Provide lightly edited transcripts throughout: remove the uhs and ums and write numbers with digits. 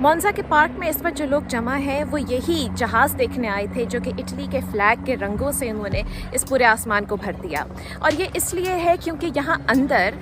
मोन्जा के पार्क में इस वक्त जो लोग जमा हैं वो यही जहाज़ देखने आए थे जो कि इटली के फ्लैग के रंगों से उन्होंने इस पूरे आसमान को भर दिया। और ये इसलिए है क्योंकि यहाँ अंदर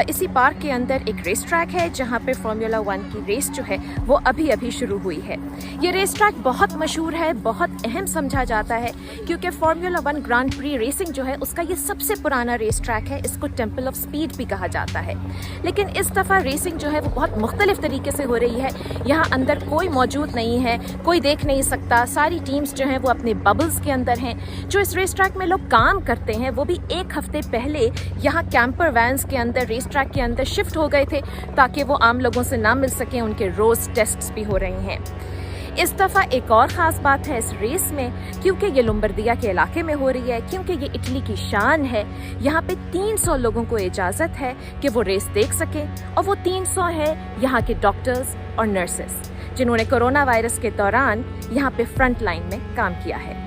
इसी पार्क के अंदर एक रेस ट्रैक है जहाँ पे फार्मूला 1 की रेस जो है वो अभी अभी शुरू हुई है। ये रेस ट्रैक बहुत मशहूर है, बहुत अहम समझा जाता है क्योंकि फार्मूला 1 ग्रांड प्री रेसिंग जो है उसका ये सबसे पुराना रेस ट्रैक है। इसको टेम्पल ऑफ स्पीड भी कहा जाता है। लेकिन इस दफ़ा रेसिंग जो है वो बहुत मुख्तलिफ तरीके से हो रही है। यहाँ अंदर कोई मौजूद नहीं है, कोई देख नहीं सकता। सारी टीम्स जो हैं वो अपने बबल्स के अंदर हैं। जो इस रेस ट्रैक में लोग काम करते हैं वो भी एक हफ्ते पहले यहाँ कैंपर वैन्स के अंदर रेस ट्रैक के अंदर शिफ्ट हो गए थे ताकि वो आम लोगों से ना मिल सकें। उनके रोज़ टेस्ट्स भी हो रहे हैं। इस दफ़ा एक और ख़ास बात है इस रेस में, क्योंकि ये लोम्बर्दिया के इलाके में हो रही है, क्योंकि ये इटली की शान है। यहाँ पे 300 लोगों को इजाज़त है कि वो रेस देख सकें और वो 300 है यहाँ के डॉक्टर्स और नर्सेस जिन्होंने कोरोना वायरस के दौरान यहाँ पे फ्रंट लाइन में काम किया है।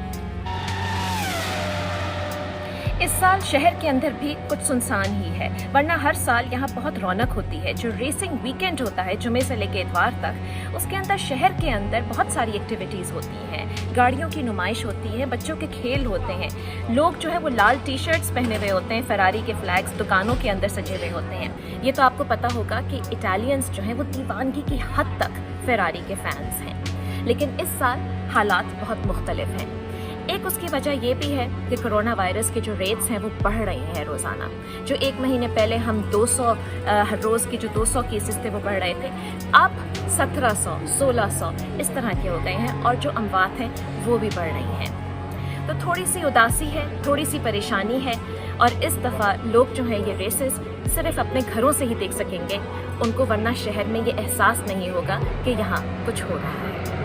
इस साल शहर के अंदर भी कुछ सुनसान ही है, वरना हर साल यहाँ बहुत रौनक होती है। जो रेसिंग वीकेंड होता है जुमे से लेकर इतवार तक, उसके अंदर शहर के अंदर बहुत सारी एक्टिविटीज़ होती हैं। गाड़ियों की नुमाइश होती है, बच्चों के खेल होते हैं। लोग जो है वो लाल टी शर्ट्स पहने हुए होते हैं, फरारी के फ्लैग्स दुकानों के अंदर सजे हुए होते हैं। ये तो आपको पता होगा कि इटालियंस जो हैं वो दीवानगी की हद तक फरारी के फैंस हैं। लेकिन इस साल हालात बहुत मुख्तलिफ हैं। एक उसकी वजह ये भी है कि कोरोना वायरस के जो रेट्स हैं वो बढ़ रहे हैं रोज़ाना। जो एक महीने पहले हम 200 हर रोज़ के जो 200 केसेस थे वो बढ़ रहे थे, अब 1700, 1600 इस तरह के हो गए हैं और जो अमवात हैं वो भी बढ़ रही हैं। तो थोड़ी सी उदासी है, थोड़ी सी परेशानी है। और इस दफ़ा लोग जो हैं ये रेसेस सिर्फ अपने घरों से ही देख सकेंगे उनको, वरना शहर में ये एहसास नहीं होगा कि यहाँ कुछ हो रहा है।